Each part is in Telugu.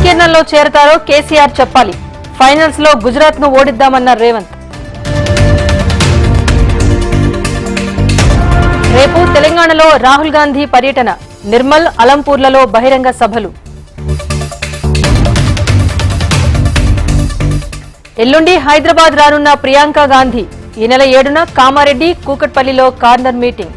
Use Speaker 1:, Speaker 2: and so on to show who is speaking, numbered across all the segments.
Speaker 1: సంకీర్ణంలో చేరతారో కేసీఆర్ చెప్పాలి. ఫైనల్స్ లో గుజరాత్ ను ఓడిద్దామన్న రేవంత్. రేపు తెలంగాణలో రాహుల్ గాంధీ పర్యటన. నిర్మల్, అలంపూర్లలో బహిరంగ సభలు. ఎల్లుండి హైదరాబాద్ రానున్న ప్రియాంక గాంధీ. ఈ నెల 7న కామారెడ్డి, కూకట్పల్లిలో కార్నర్ మీటింగ్.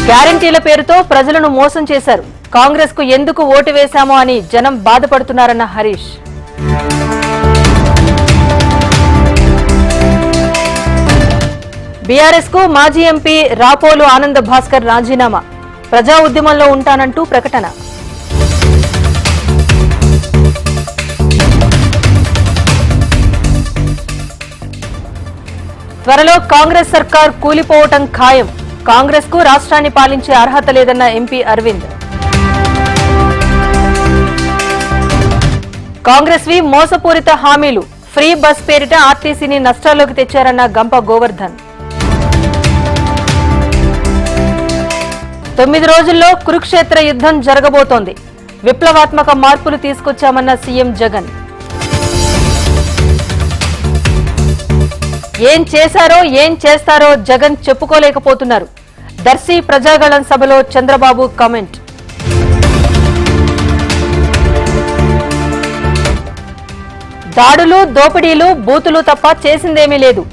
Speaker 1: గ్యారంటీల పేరుతో ప్రజలను మోసం చేశారు. కాంగ్రెస్ కు ఎందుకు ఓటు వేశామో అని జనం బాధపడుతున్నారన్న హరీష్. బీఆర్ఎస్ కు మాజీ ఎంపీ రాపోలు ఆనంద్ భాస్కర్ రాజీనామా. ప్రజా ఉద్యమంలో ఉంటానంటూ ప్రకటన. త్వరలో కాంగ్రెస్ సర్కార్ కూలిపోవటం ఖాయం. కాంగ్రెస్ కు రాష్ట్రాన్ని పాలించే అర్హత లేదన్న ఎంపీ అరవింద్. కాంగ్రెస్ వి మోసపూరిత హామీలు. ఫ్రీ బస్ పేరిట ఆర్టీసీని నష్టాల్లోకి తెచ్చారన్న గంప గోవర్ధన్. 9 రోజుల్లో కురుక్షేత్ర యుద్ధం జరగబోతోంది. విప్లవాత్మక మార్పులు తీసుకొచ్చామన్న సీఎం జగన్. ఏం చేశారో ఏం చేస్తారో జగన్ చెప్పుకోలేకపోతున్నారు. దర్శి ప్రజాగళం సభలో చంద్రబాబు కామెంట్. దాడులు, దోపిడీలు, బూతులు తప్ప చేసిందేమీ లేదు.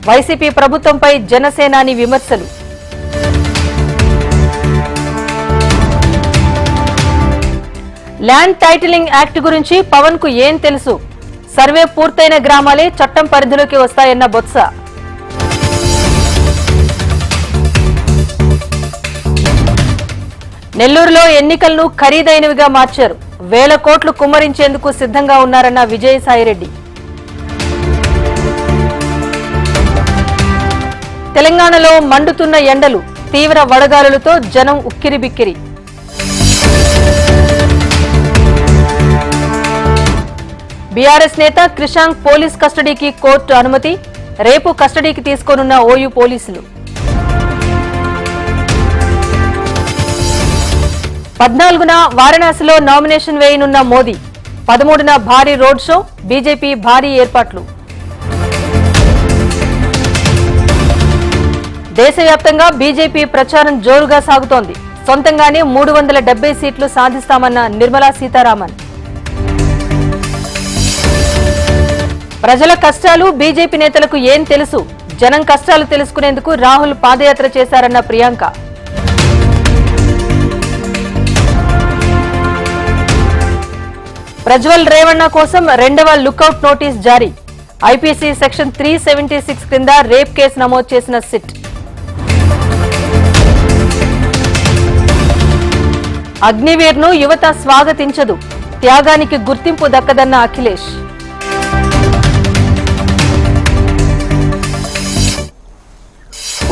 Speaker 1: వైసీపీ ప్రభుత్వంపై జనసేనాని విమర్శలు. ల్యాండ్ టైటిలింగ్ యాక్ట్ గురించి పవన్ కు ఏం తెలుసు? సర్వే పూర్తయిన గ్రామాలే చట్టం పరిధిలోకి వస్తాయన్న బొత్స. నెల్లూరులో ఎన్నికలను ఖరీదైనవిగా మార్చారు. వేల కోట్లు కుమ్మరించేందుకు సిద్ధంగా ఉన్నారన్న విజయసాయిరెడ్డి. తెలంగాణలో మండుతున్న ఎండలు. తీవ్ర వడగాలులతో జనం ఉక్కిరిబిక్కిరి. బీఆర్ఎస్ నేత క్రిషాంక్ పోలీస్ కస్టడీకి కోర్టు అనుమతి. రేపు కస్టడీకి తీసుకోనున్న ఓయూ పోలీసులు. 14న వారణాసిలో నామినేషన్ వేయనున్న మోదీ. 13న భారీ రోడ్ షో. బీజేపీ భారీ ఏర్పాట్లు. దేశవ్యాప్తంగా బీజేపీ ప్రచారం జోరుగా సాగుతోంది. సొంతంగానే 370 సీట్లు సాధిస్తామన్న నిర్మలా సీతారామన్. ప్రజల కష్టాలు బీజేపీ నేతలకు ఏం తెలుసు? జనం కష్టాలు తెలుసుకునేందుకు రాహుల్ పాదయాత్ర చేశారన్న ప్రియాంక. ప్రజ్వల్ రేవణ్ణ కోసం 2వ లుకౌట్ నోటీస్ జారీ. ఐపీసీ సెక్షన్ 376 కింద రేప్ కేసు నమోదు చేసిన సిట్. అగ్నివీర్ను యువత స్వాగతించదు. త్యాగానికి గుర్తింపు దక్కదన్న అఖిలేష్.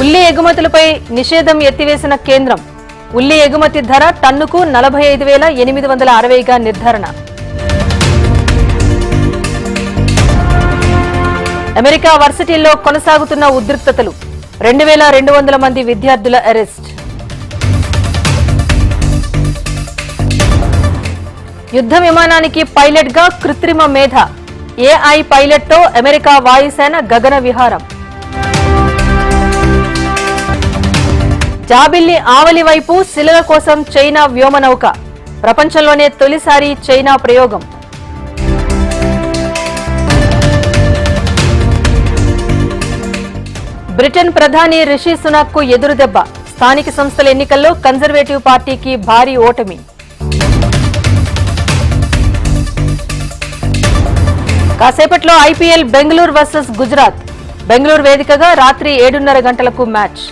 Speaker 1: ఉల్లి ఎగుమతులపై నిషేధం ఎత్తివేసిన కేంద్రం. ఉల్లి ఎగుమతి ధర టన్నుకు 45,860గా నిర్ధారణ. అమెరికా వర్సిటీల్లో కొనసాగుతున్న ఉద్రిక్తతలు. 2,200 మంది విద్యార్థుల అరెస్ట్. యుద్ధ విమానానికి పైలట్ గా కృత్రిమ మేధ. ఏఐ పైలట్ తో అమెరికా వాయుసేన గగన విహారం. జాబిల్లి ఆవలి వైపు శిలల కోసం చైనా వ్యోమనౌక. ప్రపంచంలోనే తొలిసారి చైనా ప్రయోగం. బ్రిటన్ ప్రధాని రిషి సునాక్ కు ఎదురుదెబ్బ. స్థానిక సంస్థల ఎన్నికల్లో కన్జర్వేటివ్ పార్టీకి భారీ ఓటమి. కాసేపట్లో ఐపీఎల్ బెంగళూరు వర్సెస్ గుజరాత్. బెంగళూరు వేదికగా రాత్రి 7:30 గంటలకు మ్యాచ్.